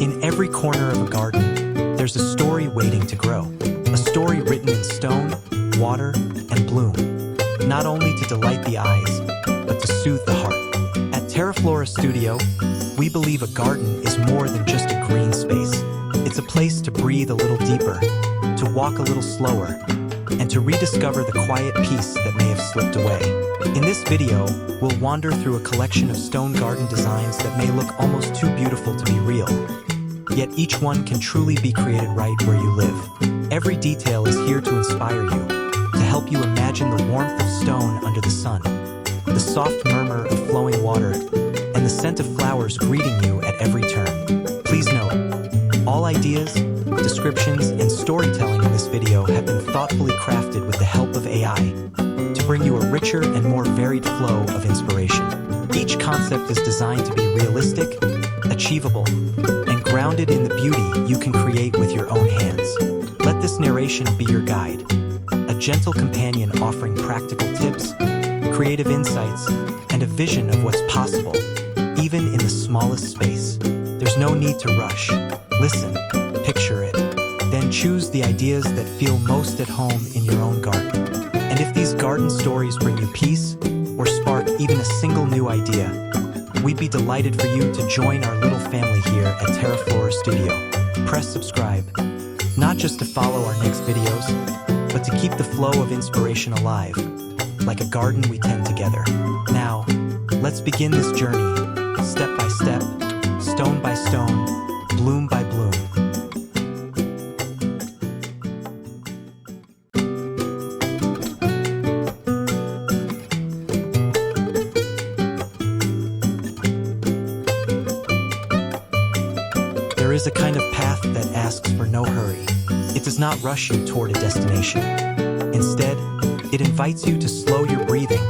In every corner of a garden, there's a story waiting to grow. A story written in stone, water, and bloom. Not only to delight the eyes, but to soothe the heart. At TERAFLORA Studio, we believe a garden is more than just a green space. It's a place to breathe a little deeper, to walk a little slower, and to rediscover the quiet peace that may have slipped away. In this video, we'll wander through a collection of stone garden designs that may look almost too beautiful to be real. Yet each one can truly be created right where you live. Every detail is here to inspire you, to help you imagine the warmth of stone under the sun, the soft murmur of flowing water, and the scent of flowers greeting you at every turn. Please note, all ideas, descriptions, and storytelling in this video have been thoughtfully crafted with the help of AI to bring you a richer and more varied flow of inspiration. Each concept is designed to be realistic, achievable, and grounded in the beauty you can create with your own hands. Let this narration be your guide, a gentle companion offering practical tips, creative insights, and a vision of what's possible, even in the smallest space. There's no need to rush. Listen, picture it, then choose the ideas that feel most at home in your own garden. And if these garden stories bring you peace, or spark even a single new idea, we'd be delighted for you to join our little family here at TERAFLORA Studio. Press subscribe, not just to follow our next videos, but to keep the flow of inspiration alive, like a garden we tend together. Now, let's begin this journey, step by step, stone by stone, bloom by bloom. There is a kind of path that asks for no hurry. It does not rush you toward a destination. Instead, it invites you to slow your breathing,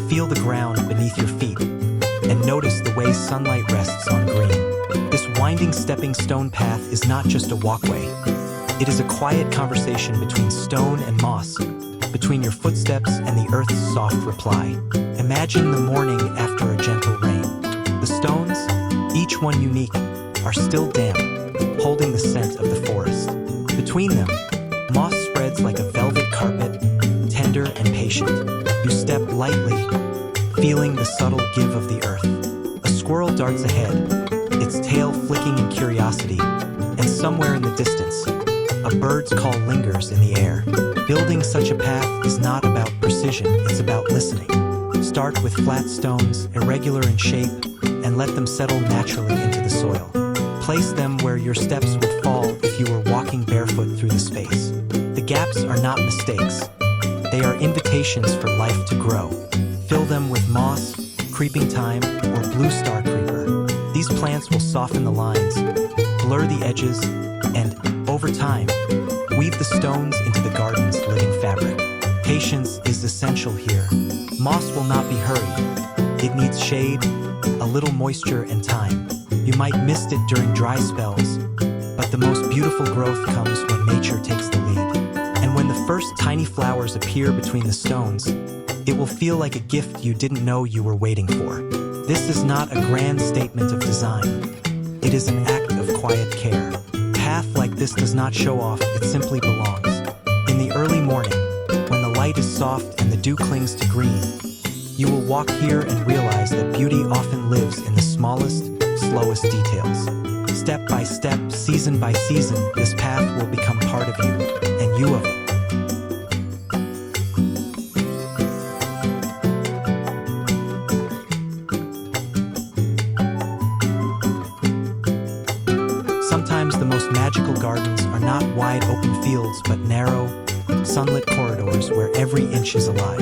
feel the ground beneath your feet, and notice the way sunlight rests on green. This winding stepping stone path is not just a walkway. It is a quiet conversation between stone and moss, between your footsteps and the earth's soft reply. Imagine the morning after a gentle rain. The stones, each one unique, are still damp, holding the scent of the forest. Between them, moss spreads like a velvet carpet, tender and patient. You step lightly, feeling the subtle give of the earth. A squirrel darts ahead, its tail flicking in curiosity, and somewhere in the distance, a bird's call lingers in the air. Building such a path is not about precision, it's about listening. Start with flat stones, irregular in shape, and let them settle naturally into the soil. Place them where your steps would fall if you were walking barefoot through the space. The gaps are not mistakes. They are invitations for life to grow. Fill them with moss, creeping thyme, or blue star creeper. These plants will soften the lines, blur the edges, and, over time, weave the stones into the garden's living fabric. Patience is essential here. Moss will not be hurried. It needs shade, a little moisture, and time. You might miss it during dry spells, but the most beautiful growth comes when nature takes the lead. And when the first tiny flowers appear between the stones, it will feel like a gift you didn't know you were waiting for. This is not a grand statement of design. It is an act of quiet care. A path like this does not show off, it simply belongs. In the early morning, when the light is soft and the dew clings to green, you will walk here and realize that beauty often lives in the smallest, slowest details. Step by step, season by season, this path will become part of you, and you of it. Sometimes the most magical gardens are not wide open fields, but narrow, sunlit corridors where every inch is alive.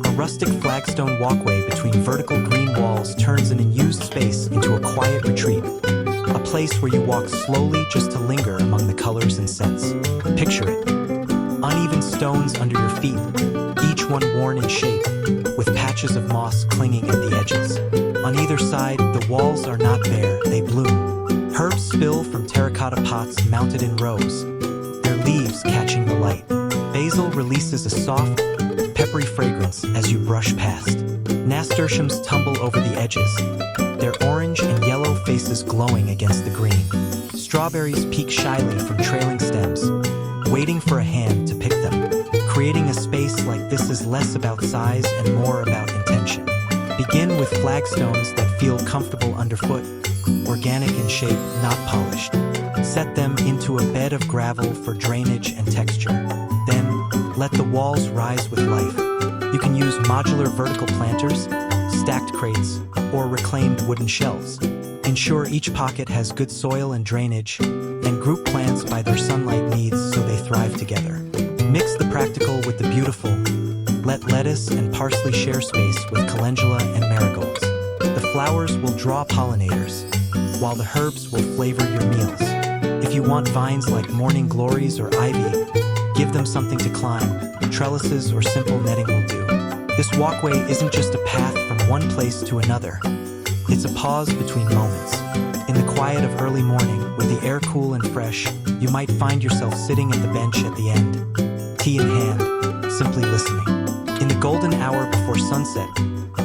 A rustic flagstone walkway between vertical green walls turns an unused space into a quiet retreat, a place where you walk slowly just to linger among the colors and scents. Picture it. Uneven stones under your feet, each one worn in shape, with patches of moss clinging at the edges. On either side, the walls are not bare, they bloom. Herbs spill from terracotta pots mounted in rows, their leaves catching the light. Basil releases a soft, peppery fragrance as you brush past. Nasturtiums tumble over the edges, their orange and yellow faces glowing against the green. Strawberries peek shyly from trailing stems, waiting for a hand to pick them. Creating a space like this is less about size and more about intention. Begin with flagstones that feel comfortable underfoot, organic in shape, not polished. Set them into a bed of gravel for drainage and texture. Then, let the walls rise with life. You can use modular vertical planters, stacked crates, or reclaimed wooden shelves. Ensure each pocket has good soil and drainage, and group plants by their sunlight needs so they thrive together. Mix the practical with the beautiful. Let lettuce and parsley share space with calendula and marigolds. The flowers will draw pollinators, while the herbs will flavor your meals. If you want vines like morning glories or ivy, give them something to climb. Trellises or simple netting will do. This walkway isn't just a path from one place to another. It's a pause between moments. In the quiet of early morning, with the air cool and fresh, you might find yourself sitting at the bench at the end, tea in hand, simply listening. In the golden hour before sunset,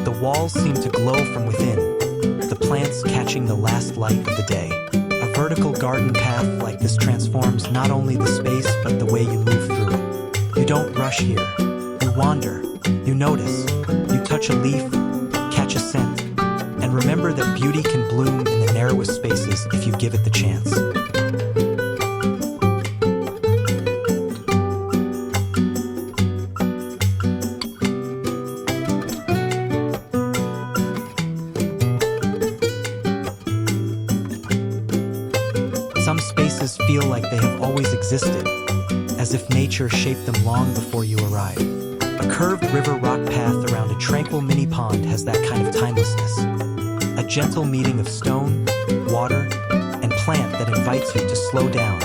the walls seem to glow from within, the plants catching the last light of the day. A vertical garden path like this transforms not only the space but the way you move through it. You don't rush here. You wander. You notice. You touch a leaf, catch a scent, and remember that beauty can bloom in the narrowest spaces if you give it the chance. Some spaces feel like they have always existed, as if nature shaped them long before you arrived. A curved river rock path around a tranquil mini pond has that kind of timelessness. A gentle meeting of stone, water, and plant that invites you to slow down,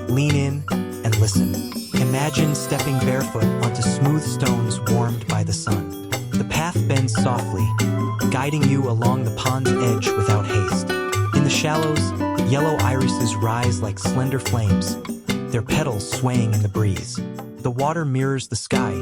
lean in, and listen. Imagine stepping barefoot onto smooth stones warmed by the sun. The path bends softly, guiding you along the pond's edge without haste. In the shallows, yellow irises rise like slender flames, their petals swaying in the breeze. The water mirrors the sky,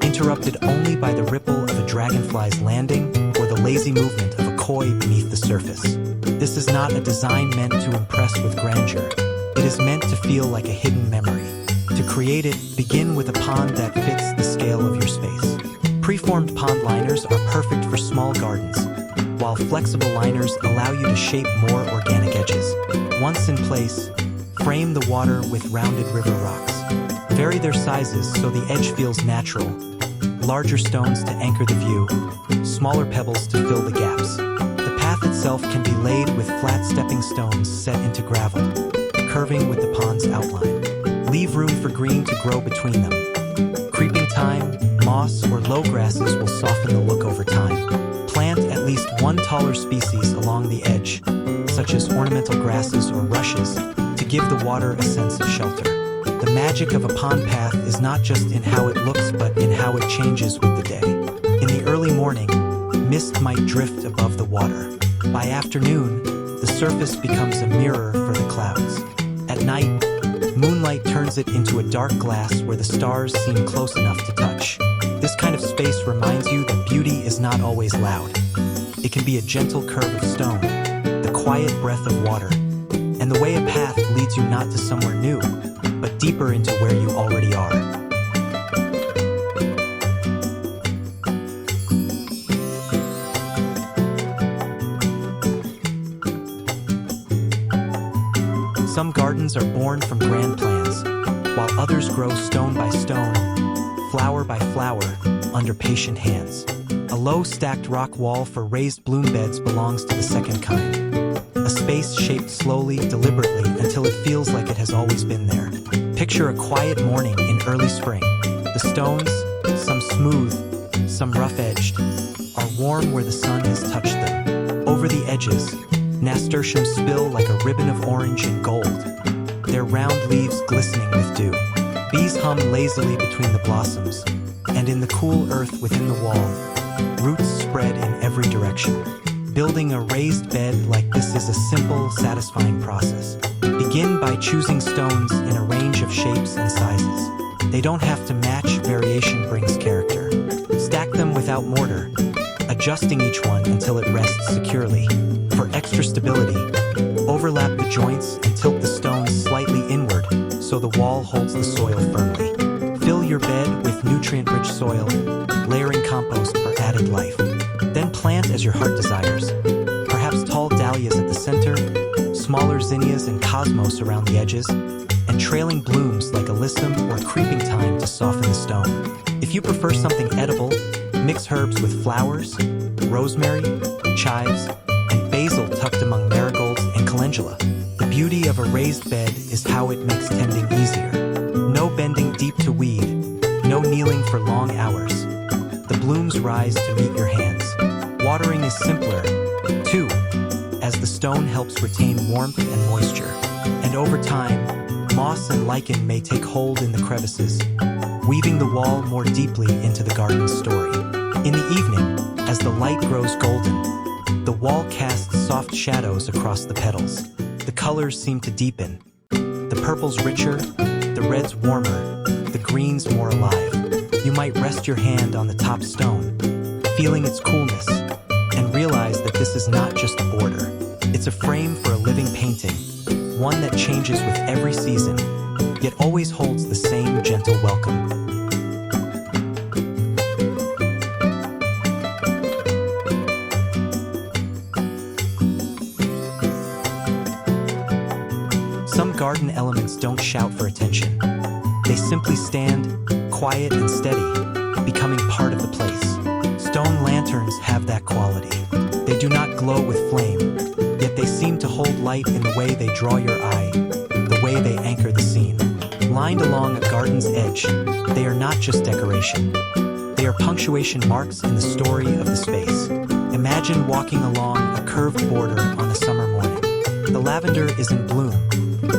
interrupted only by the ripple of a dragonfly's landing or the lazy movement of a koi beneath the surface. This is not a design meant to impress with grandeur. It is meant to feel like a hidden memory. To create it, begin with a pond that fits the scale of your space. Preformed pond liners are perfect for small gardens, while flexible liners allow you to shape more organic edges. Once in place, frame the water with rounded river rocks. Vary their sizes so the edge feels natural. Larger stones to anchor the view, smaller pebbles to fill the gaps. The path itself can be laid with flat stepping stones set into gravel, curving with the pond's outline. Leave room for green to grow between them. Creeping thyme, moss, or low grasses will soften the look over time. Plant at least one taller species along the edge, such as ornamental grasses or rushes, to give the water a sense of shelter. The magic of a pond path is not just in how it looks, but in how it changes with the day. In the early morning, mist might drift above the water. By afternoon, the surface becomes a mirror for the clouds. At night, moonlight turns it into a dark glass where the stars seem close enough to touch. This kind of space reminds you that beauty is not always loud. It can be a gentle curve of stone, the quiet breath of water, and the way a path leads you not to somewhere new, but deeper into where you already are. Some gardens are born from grand plans, while others grow stone by stone, flower by flower, under patient hands. A low stacked rock wall for raised bloom beds belongs to the second kind. A space shaped slowly, deliberately, until it feels like it has always been there. Picture a quiet morning in early spring. The stones, some smooth, some rough-edged, are warm where the sun has touched them. Over the edges, nasturtiums spill like a ribbon of orange and gold, their round leaves glistening with dew. Bees hum lazily between the blossoms, and in the cool earth within the wall, roots spread in every direction. Building a raised bed like this is a simple, satisfying process. Begin by choosing stones in a range of shapes and sizes. They don't have to match, variation brings character. Stack them without mortar, adjusting each one until it rests securely. For extra stability, Overlap the joints and tilt the stones slightly inward so the wall holds the soil firmly. Fill your bed with nutrient-rich soil, layering compost for added life. Then plant as your heart desires. Perhaps tall dahlias at the center, smaller zinnias and cosmos around the edges, and trailing blooms like alyssum or creeping thyme to soften the stone. If you prefer something edible, mix herbs with flowers, rosemary, chives, and basil tucked among marigolds and calendula. The beauty of a raised bed is how it makes tending easier. No bending deep to weed, no kneeling for long hours. The blooms rise to meet your hands. Watering is simpler, too, as the stone helps retain warmth and moisture. And over time, moss and lichen may take hold in the crevices, weaving the wall more deeply into the garden's story. In the evening, as the light grows golden, the wall casts soft shadows across the petals. The colors seem to deepen. The purple's richer, the red's warmer, the green's more alive. You might rest your hand on the top stone, feeling its coolness, and realize that this is not just a border. It's a frame for a living painting, one that changes with every season, yet always holds the same gentle welcome. Some garden elements don't shout for attention. They simply stand, quiet and steady, becoming part of the place. Stone lanterns have that quality. They do not glow with flame, yet they seem to hold light in the way they draw your eye, the way they anchor the scene. Lined along a garden's edge, they are not just decoration. They are punctuation marks in the story of the space. Imagine walking along a curved border on a summer morning. The lavender is in bloom,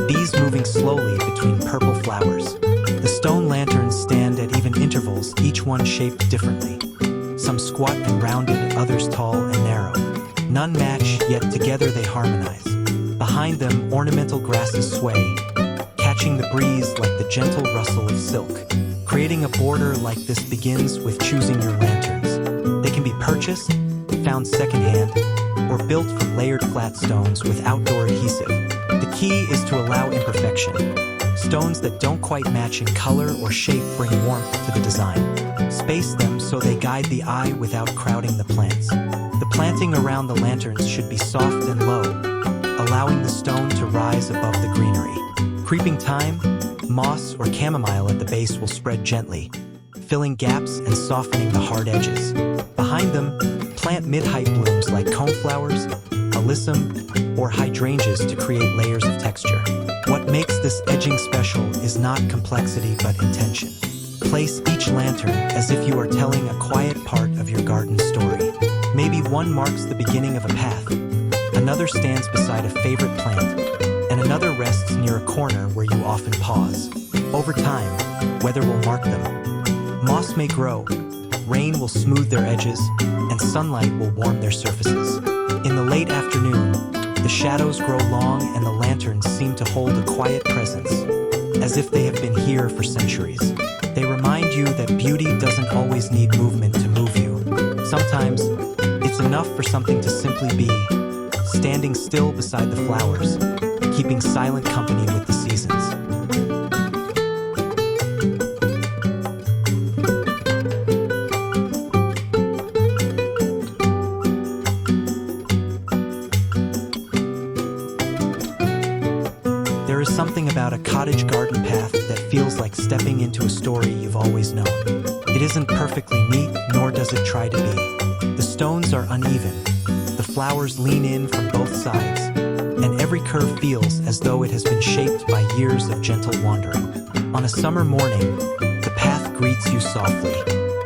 bees moving slowly between purple flowers. The stone lanterns stand at even intervals, each one shaped differently. Some squat and rounded, others tall and narrow. None match, yet together they harmonize. Behind them, ornamental grasses sway, catching the breeze like the gentle rustle of silk. Creating a border like this begins with choosing your lanterns. They can be purchased, found secondhand, or built from layered flat stones with outdoor adhesive. The key is to allow imperfection. Stones that don't quite match in color or shape bring warmth to the design. Space them so they guide the eye without crowding the plants. The planting around the lanterns should be soft and low, allowing the stone to rise above the greenery. Creeping thyme, moss, or chamomile at the base will spread gently, filling gaps and softening the hard edges. Behind them, plant mid-height blooms like coneflowers, alyssum, or hydrangeas to create layers of texture. What makes this edging special is not complexity but intention. Place each lantern as if you are telling a quiet part of your garden story. Maybe one marks the beginning of a path, another stands beside a favorite plant, and another rests near a corner where you often pause. Over time, weather will mark them. Moss may grow, rain will smooth their edges, and sunlight will warm their surfaces. In the late afternoon, the shadows grow long and the lanterns seem to hold a quiet presence, as if they have been here for centuries. They remind you that beauty doesn't always need movement to move you. Sometimes, it's enough for something to simply be, standing still beside the flowers, keeping silent company with the seasons. There is something about a cottage garden path that feels like stepping into a story you've always known. It isn't perfectly neat, nor does it try to be. The stones are uneven. The flowers lean in from both sides, and every curve feels as though it has been shaped by years of gentle wandering. On a summer morning, the path greets you softly.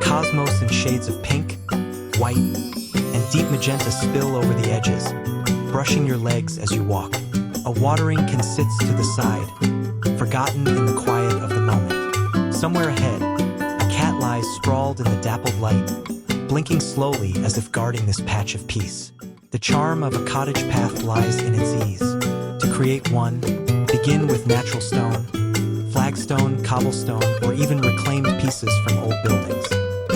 Cosmos in shades of pink, white, and deep magenta spill over the edges, brushing your legs as you walk. A watering can sits to the side, forgotten in the quiet of the moment. Somewhere ahead, a cat lies sprawled in the dappled light, blinking slowly as if guarding this patch of peace. The charm of a cottage path lies in its ease. To create one, begin with natural stone, flagstone, cobblestone, or even reclaimed pieces from old buildings.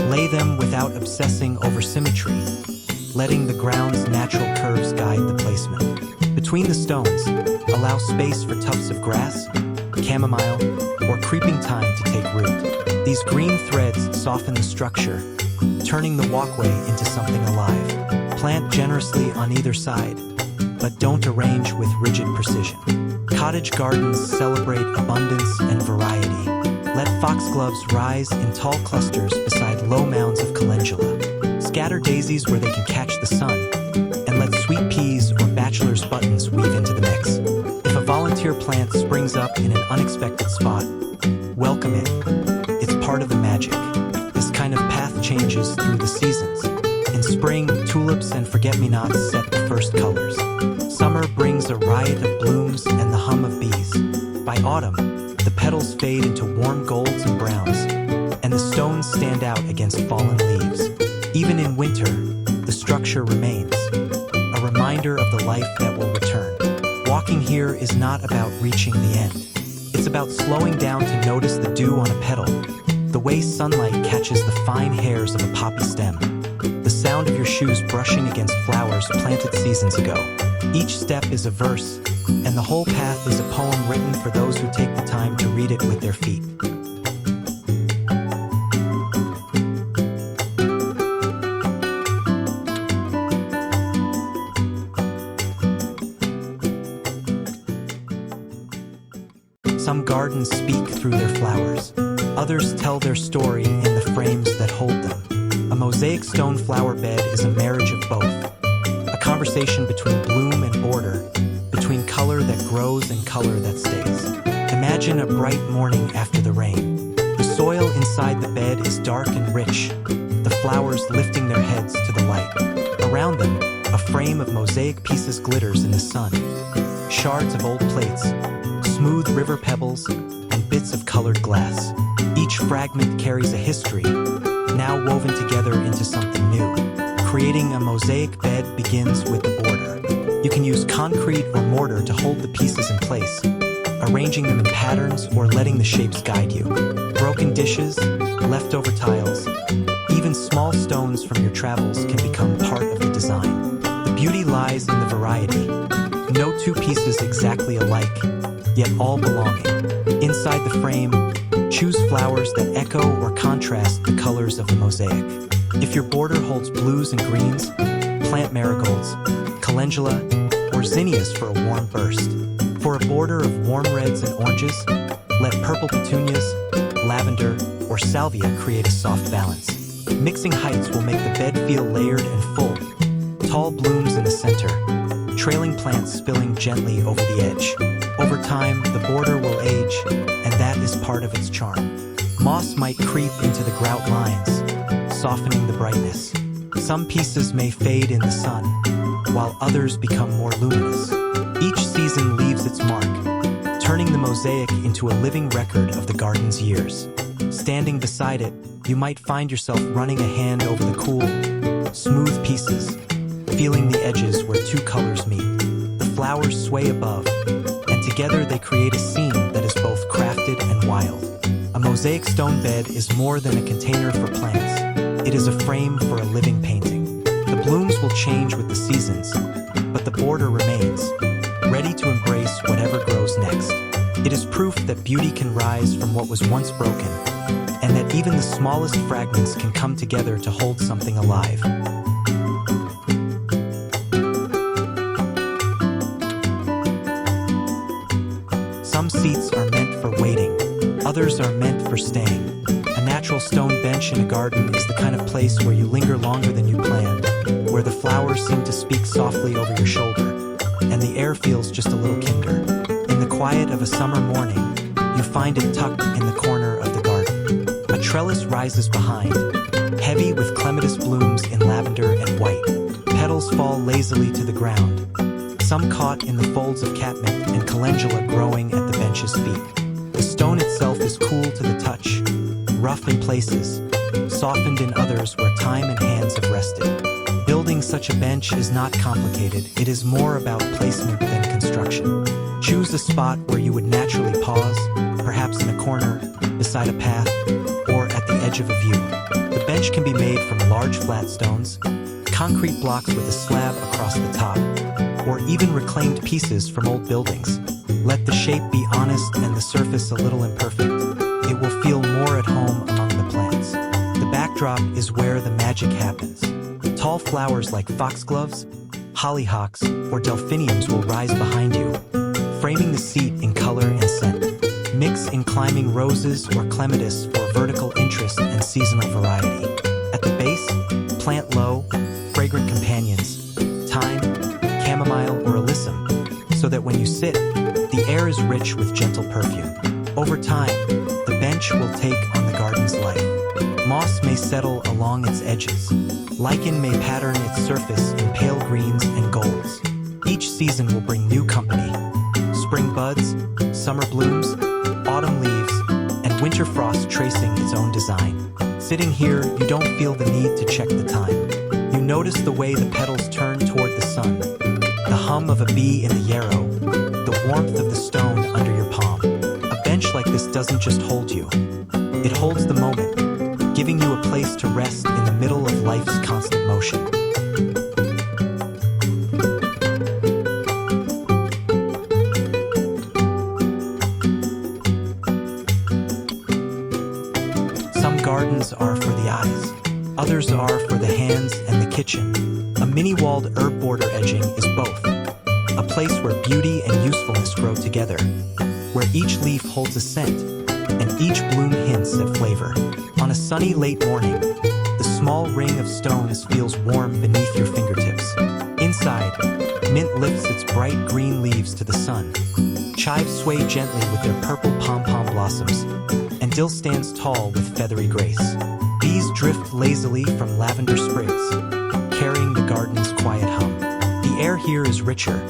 Lay them without obsessing over symmetry, letting the ground's natural curves guide the placement. Between the stones, allow space for tufts of grass, chamomile, or creeping thyme to take root. These green threads soften the structure, turning the walkway into something alive. Plant generously on either side, but don't arrange with rigid precision. Cottage gardens celebrate abundance and variety. Let foxgloves rise in tall clusters beside low mounds of calendula. Scatter daisies where they can catch the sun, and let sweet peas or bachelor's buttons weave into the mix. If a volunteer plant springs up in an unexpected spot, welcome it. It's part of the magic. This kind of path changes through the seasons. In spring, tulips and forget-me-nots set the first colors. Summer brings a riot of blooms and the hum of bees. By autumn, the petals fade into warm golds and browns, and the stones stand out against fallen leaves. Even in winter, the structure remains, a reminder of the life that will return. Walking here is not about reaching the end. It's about slowing down to notice the dew on a petal, the way sunlight catches the fine hairs of a poppy stem, the sound of your shoes brushing against flowers planted seasons ago. Each step is a verse, and the whole path is a poem written for those who take the time to read it with their feet. Some gardens speak through their flowers. Others tell their story in the frames that hold them. A mosaic stone flower bed is a marriage of both. A conversation between bloom and border, between color that grows and color that stays. Imagine a bright morning after the rain. The soil inside the bed is dark and rich, the flowers lifting their heads to the light. Around them, a frame of mosaic pieces glitters in the sun. Shards of old plates, smooth river pebbles, and bits of colored glass. Each fragment carries a history, now woven together into something new. Creating a mosaic bed begins with the border. You can use concrete or mortar to hold the pieces in place, arranging them in patterns or letting the shapes guide you. Broken dishes, leftover tiles, even small stones from your travels can become part of the design. The beauty lies in the variety. No two pieces exactly alike, yet all belonging. Inside the frame, choose flowers that echo or contrast the colors of the mosaic. If your border holds blues and greens, plant marigolds, calendula, or zinnias for a warm burst. For a border of warm reds and oranges, let purple petunias, lavender, or salvia create a soft balance. Mixing heights will make the bed feel layered and full. Tall blooms in the center, trailing plants spilling gently over the edge. Over time, the border will age, and that is part of its charm. Moss might creep into the grout lines, softening the brightness. Some pieces may fade in the sun, while others become more luminous. Each season leaves its mark, turning the mosaic into a living record of the garden's years. Standing beside it, you might find yourself running a hand over the cool, smooth pieces, feeling the edges where two colors meet. The flowers sway above, and together they create a scene that is both crafted and wild. A mosaic stone bed is more than a container for plants. It is a frame for a living painting. The blooms will change with the seasons, but the border remains, ready to embrace whatever grows next. It is proof that beauty can rise from what was once broken, and that even the smallest fragments can come together to hold something alive. Some seats are meant for waiting, others are meant for staying. A natural stone bench in a garden is the kind of place where you linger longer than you planned, where the flowers seem to speak softly over your shoulder, and the air feels just a little kinder. In the quiet of a summer morning, you find it tucked in the corner of the garden. A trellis rises behind, heavy with clematis blooms in lavender and white. Petals fall lazily to the ground, some caught in the folds of catmint and calendula growing at the bench's feet. The stone itself is cool to the touch, rough in places, softened in others where time and hands have rested. Building such a bench is not complicated. It is more about placement than construction. Choose a spot where you would naturally pause, perhaps in a corner, beside a path, or at the edge of a view. The bench can be made from large flat stones, concrete blocks with a slab across the top, or even reclaimed pieces from old buildings. Let the shape be honest and the surface a little imperfect. It will feel more at home among the plants. The backdrop is where the magic happens. Tall flowers like foxgloves, hollyhocks, or delphiniums will rise behind you, framing the seat in color and scent. Mix in climbing roses or clematis for vertical interest and seasonal variety. At the base, plant low, fragrant companions, thyme, chamomile, or alyssum, so that when you sit, the air is rich with gentle perfume. Over time, the bench will take on the garden's life. Moss may settle along its edges. Lichen may pattern its surface in pale greens and golds. Each season will bring new company. Spring buds, summer blooms, autumn leaves, and winter frost tracing its own design. Sitting here, you don't feel the need to check the time. You notice the way the petals turn toward the sun, the hum of a bee in the yarrow, the warmth of the stone under your palm. A bench like this doesn't just hold you. It holds the moment, giving you a place to rest in the middle of life's constant motion. Some gardens are for the eyes, others are for the hands and the kitchen. A mini-walled herb border edging is both. A place where beauty and usefulness grow together, where each leaf holds a scent, and each bloom hints at flavor. On a sunny late morning, the small ring of stones feels warm beneath your fingertips. Inside, mint lifts its bright green leaves to the sun. Chives sway gently with their purple pom-pom blossoms, and dill stands tall with feathery grace. Bees drift lazily from lavender sprigs, carrying the garden's quiet hum. The air here is richer,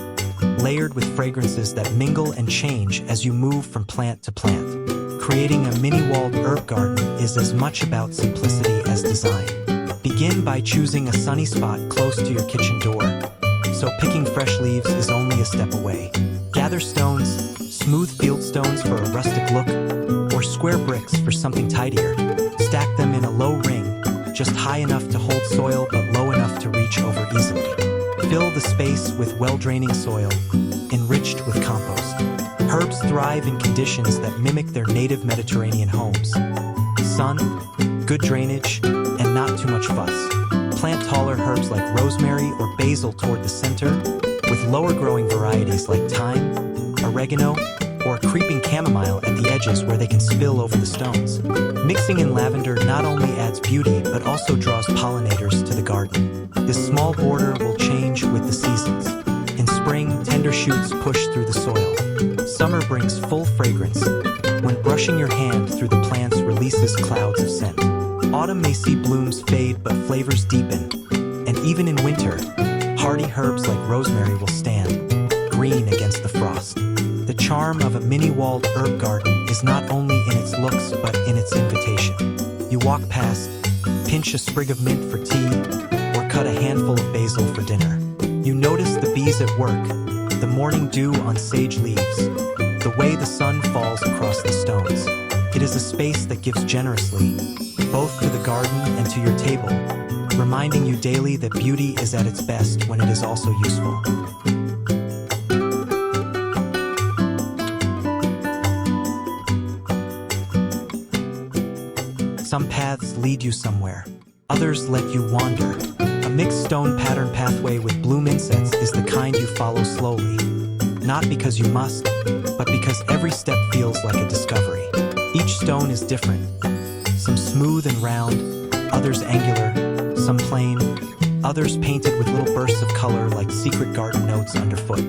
layered with fragrances that mingle and change as you move from plant to plant. Creating a mini-walled herb garden is as much about simplicity as design. Begin by choosing a sunny spot close to your kitchen door, so picking fresh leaves is only a step away. Gather stones, smooth field stones for a rustic look, or square bricks for something tidier. Stack them in a low ring, just high enough to hold soil but low enough to reach over easily. Fill the space with well-draining soil, enriched with compost. Herbs thrive in conditions that mimic their native Mediterranean homes. Sun, good drainage, and not too much fuss. Plant taller herbs like rosemary or basil toward the center, with lower-growing varieties like thyme, oregano, or creeping chamomile at the edges where they can spill over the stones. Mixing in lavender not only adds beauty but also draws pollinators to the garden. This small border will change with the seasons. In spring, tender shoots push through the soil. Summer brings full fragrance. When brushing your hand through the plants releases clouds of scent. Autumn may see blooms fade but flavors deepen. And even in winter, hardy herbs like rosemary will stand, green against the frost. The charm of a mini-walled herb garden is not only in its looks but in its invitation. You walk past, pinch a sprig of mint for tea, or cut a handful of basil for dinner. You notice the bees at work, the morning dew on sage leaves, the way the sun falls across the stones. It is a space that gives generously, both to the garden and to your table, reminding you daily that beauty is at its best when it is also useful. Some paths lead you somewhere, others let you wander. A mixed stone pattern pathway with bloom insets is the kind you follow slowly. Not because you must, but because every step feels like a discovery. Each stone is different. Some smooth and round, others angular, some plain, others painted with little bursts of color like secret garden notes underfoot.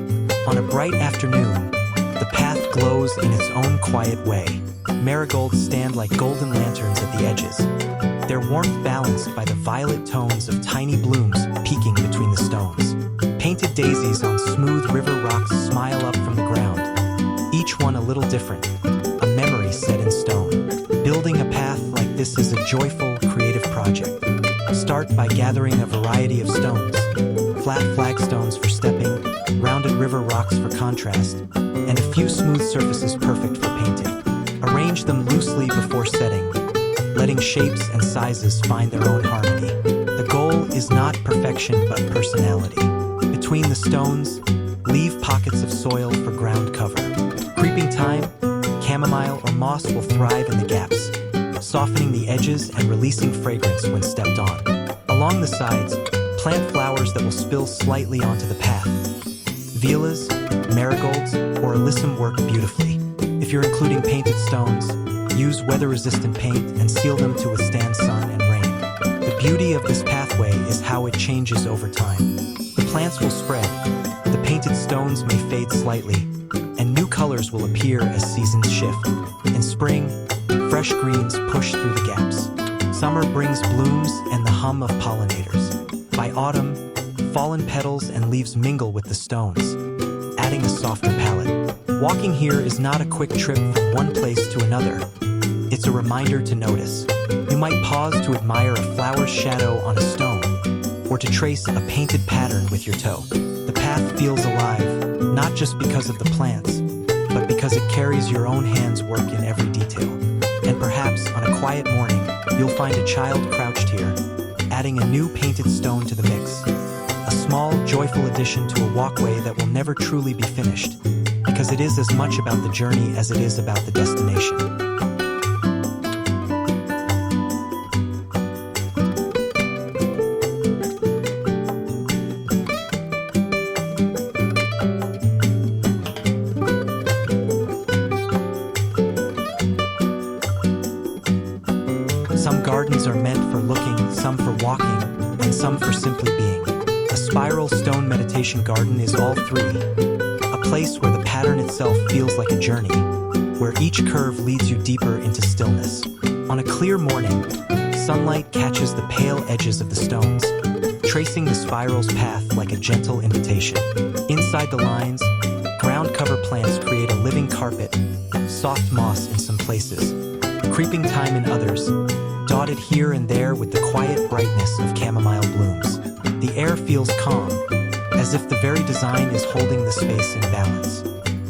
On a bright afternoon, the path glows in its own quiet way. Marigolds stand like golden lanterns at the edges, their warmth balanced by the violet tones of tiny blooms peeking between the stones. Painted daisies on smooth river rocks smile up from the ground, each one a little different, a memory set in stone. Building a path like this is a joyful, creative project. Start by gathering a variety of stones, flat flagstones for stepping, rounded river rocks for contrast, and a few smooth surfaces perfect for painting. Arrange them loosely before setting, letting shapes and sizes find their own harmony. The goal is not perfection but personality. Between the stones, leave pockets of soil for ground cover. Creeping thyme, chamomile, or moss will thrive in the gaps, softening the edges and releasing fragrance when stepped on. Along the sides, plant flowers that will spill slightly onto the path. Violas, marigolds, or alyssum work beautifully. If you're including painted stones, use weather-resistant paint and seal them to withstand sun and rain. The beauty of this pathway is how it changes over time. The plants will spread, the painted stones may fade slightly, and new colors will appear as seasons shift. In spring, fresh greens push through the gaps. Summer brings blooms and the hum of pollinators. By autumn, fallen petals and leaves mingle with the stones, adding a softer palette. Walking here is not a quick trip from one place to another. It's a reminder to notice. You might pause to admire a flower's shadow on a stone, or to trace a painted pattern with your toe. The path feels alive, not just because of the plants, but because it carries your own hand's work in every detail. And perhaps on a quiet morning, you'll find a child crouched here, adding a new painted stone to the mix. A small, joyful addition to a walkway that will never truly be finished, because it is as much about the journey as it is about the destination. Some gardens are meant for looking, some for walking, and some for simply being. A spiral stone meditation garden is all three. A place where the pattern itself feels like a journey, where each curve leads you deeper into stillness. On a clear morning, sunlight catches the pale edges of the stones, tracing the spiral's path like a gentle invitation. Inside the lines, ground cover plants create a living carpet, soft moss in some places, creeping thyme in others, dotted here and there with the quiet brightness of chamomile blooms. The air feels calm, as if the very design is holding the space in balance.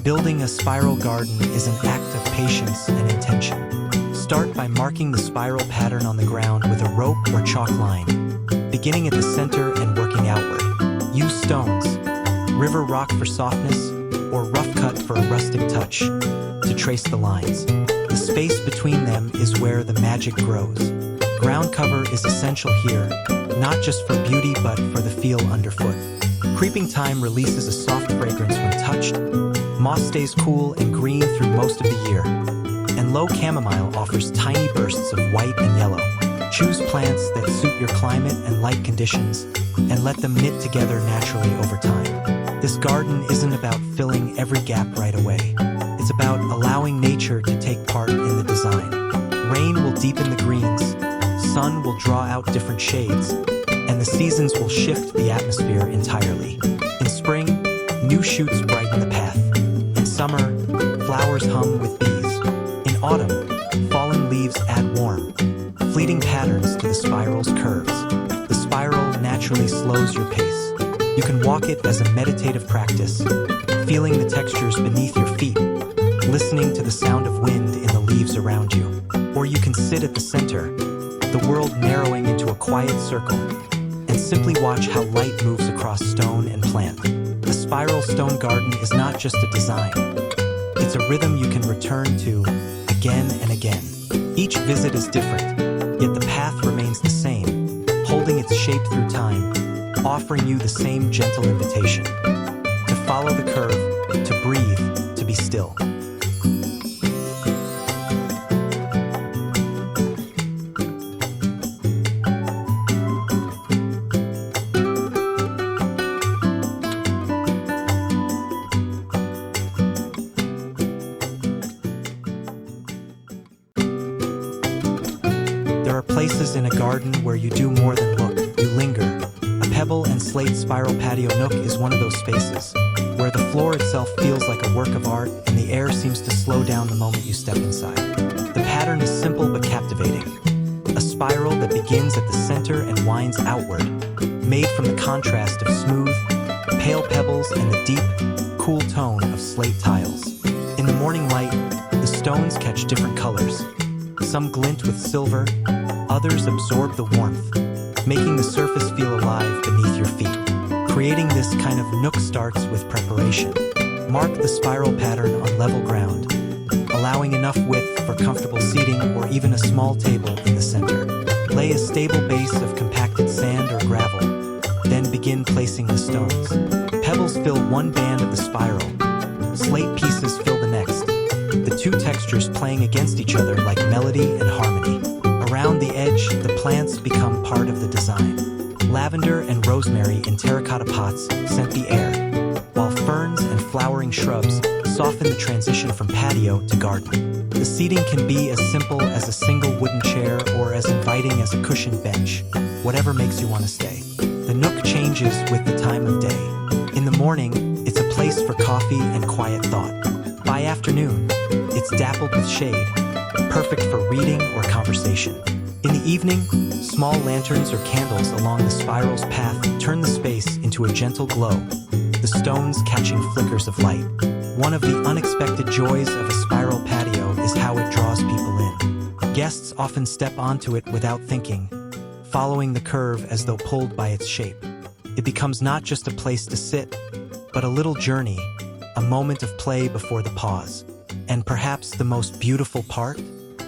Building a spiral garden is an act of patience and intention. Start by marking the spiral pattern on the ground with a rope or chalk line, beginning at the center and working outward. Use stones, river rock for softness, or rough cut for a rustic touch, to trace the lines. The space between them is where the magic grows. Ground cover is essential here, not just for beauty but for the feel underfoot. Creeping thyme releases a soft fragrance when touched, moss stays cool and green through most of the year, and low chamomile offers tiny bursts of white and yellow. Choose plants that suit your climate and light conditions, and let them knit together naturally over time. This garden isn't about filling every gap right away. It's about allowing nature to take part in the design. Rain will deepen the greens, sun will draw out different shades, and the seasons will shift the atmosphere entirely. In spring, new shoots brighten the path. In summer, flowers hum with bees. In autumn, fallen leaves add warm, fleeting patterns to the spiral's curves. The spiral naturally slows your pace. You can walk it as a meditative practice, feeling the textures beneath your feet, listening to the sound of wind in the leaves around you. Or you can sit at the center, the world narrowing into a quiet circle, and simply watch how light moves across stone and plant. The spiral stone garden is not just a design. It's a rhythm you can return to again and again. Each visit is different, yet the path remains the same, holding its shape through time, offering you the same gentle invitation to follow the curve, to breathe, to be still. There are places in a garden where you do more than look, you linger. A pebble and slate spiral patio nook is one of those spaces, where the floor itself feels like a work of art and the air seems to slow down the moment you step inside. The pattern is simple but captivating. A spiral that begins at the center and winds outward, made from the contrast of smooth, pale pebbles and the deep, cool tone of slate tiles. In the morning light, the stones catch different colors. Some glint with silver, others absorb the warmth, making the surface feel alive beneath your feet. Creating this kind of nook starts with preparation. Mark the spiral pattern on level ground, allowing enough width for comfortable seating or even a small table in the center. Lay a stable base of compacted sand or gravel, then begin placing the stones. Pebbles fill one band of the spiral, slate pieces fill the next, the two textures playing against each other like melody and harmony. Around the edge, the plants become part of the design. Lavender and rosemary in terracotta pots scent the air, while ferns and flowering shrubs soften the transition from patio to garden. The seating can be as simple as a single wooden chair or as inviting as a cushioned bench, whatever makes you want to stay. The nook changes with the time of day. In the morning, it's a place for coffee and quiet thought. By afternoon, it's dappled with shade, perfect for reading or conversation. In the evening, small lanterns or candles along the spiral's path turn the space into a gentle glow, the stones catching flickers of light. One of the unexpected joys of a spiral patio is how it draws people in. Guests often step onto it without thinking, following the curve as though pulled by its shape. It becomes not just a place to sit, but a little journey, a moment of play before the pause. And perhaps the most beautiful part?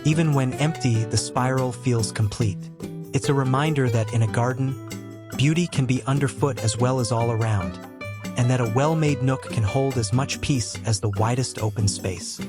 Even when empty, the spiral feels complete. It's a reminder that in a garden, beauty can be underfoot as well as all around, and that a well-made nook can hold as much peace as the widest open space.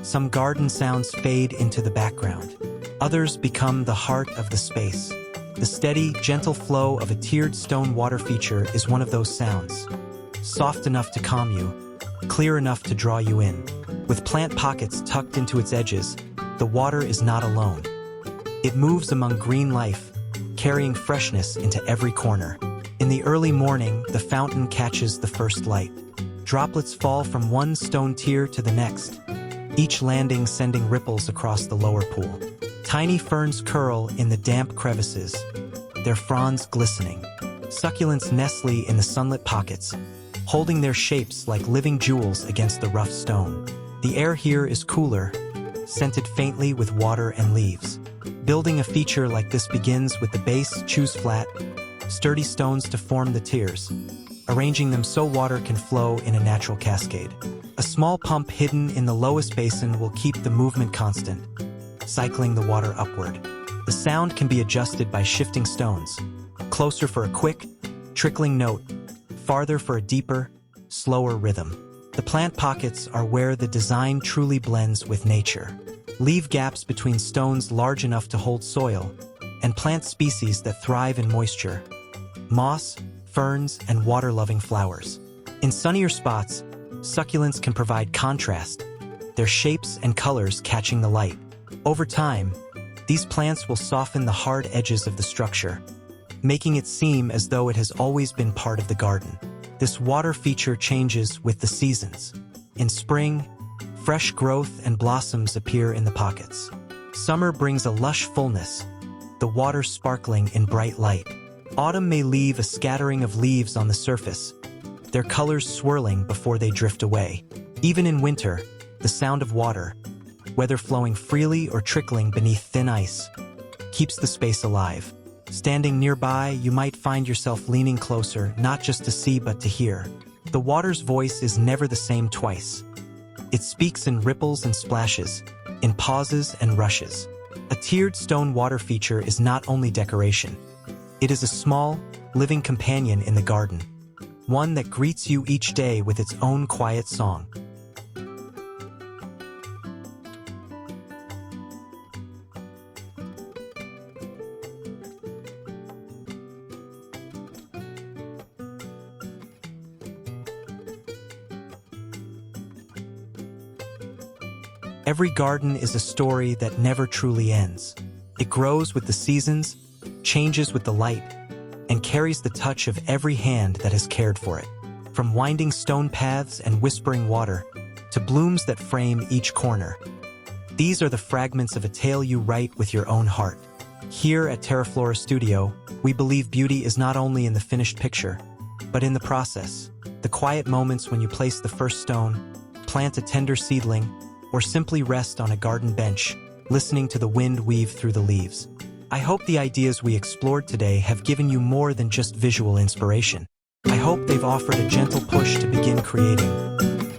Some garden sounds fade into the background. Others become the heart of the space. The steady, gentle flow of a tiered stone water feature is one of those sounds. Soft enough to calm you, clear enough to draw you in. With plant pockets tucked into its edges, the water is not alone. It moves among green life, carrying freshness into every corner. In the early morning, the fountain catches the first light. Droplets fall from one stone tier to the next, each landing sending ripples across the lower pool. Tiny ferns curl in the damp crevices, their fronds glistening. Succulents nestle in the sunlit pockets, holding their shapes like living jewels against the rough stone. The air here is cooler, scented faintly with water and leaves. Building a feature like this begins with the base, choose flat, sturdy stones to form the tiers, arranging them so water can flow in a natural cascade. A small pump hidden in the lowest basin will keep the movement constant, cycling the water upward. The sound can be adjusted by shifting stones, closer for a quick, trickling note, farther for a deeper, slower rhythm. The plant pockets are where the design truly blends with nature. Leave gaps between stones large enough to hold soil, and plant species that thrive in moisture. Moss, ferns, and water-loving flowers. In sunnier spots, succulents can provide contrast, their shapes and colors catching the light. Over time, these plants will soften the hard edges of the structure, making it seem as though it has always been part of the garden. This water feature changes with the seasons. In spring, fresh growth and blossoms appear in the pockets. Summer brings a lush fullness, the water sparkling in bright light. Autumn may leave a scattering of leaves on the surface, their colors swirling before they drift away. Even in winter, the sound of water, whether flowing freely or trickling beneath thin ice, keeps the space alive. Standing nearby, you might find yourself leaning closer, not just to see but to hear. The water's voice is never the same twice. It speaks in ripples and splashes, in pauses and rushes. A tiered stone water feature is not only decoration. It is a small, living companion in the garden, one that greets you each day with its own quiet song. Every garden is a story that never truly ends. It grows with the seasons, changes with the light, and carries the touch of every hand that has cared for it. From winding stone paths and whispering water, to blooms that frame each corner. These are the fragments of a tale you write with your own heart. Here at TERAFLORA Studio, we believe beauty is not only in the finished picture, but in the process, the quiet moments when you place the first stone, plant a tender seedling, or simply rest on a garden bench, listening to the wind weave through the leaves. I hope the ideas we explored today have given you more than just visual inspiration. I hope they've offered a gentle push to begin creating.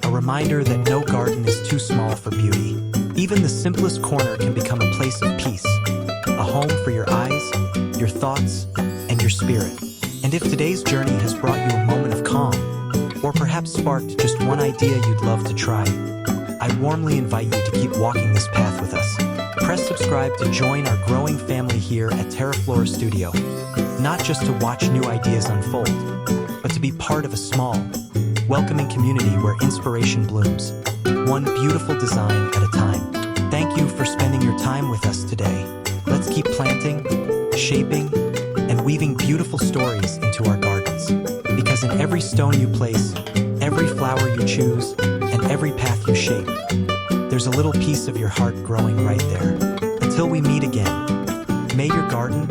A reminder that no garden is too small for beauty. Even the simplest corner can become a place of peace, a home for your eyes, your thoughts, and your spirit. And if today's journey has brought you a moment of calm, or perhaps sparked just one idea you'd love to try, I warmly invite you to keep walking this path with us. Press subscribe to join our growing family here at TERAFLORA Studio, not just to watch new ideas unfold, but to be part of a small, welcoming community where inspiration blooms, one beautiful design at a time. Thank you for spending your time with us today. Let's keep planting, shaping, and weaving beautiful stories into our gardens. Because in every stone you place, every flower you choose, and every path you shape, there's a little piece of your heart growing right there. Until we meet again, may your garden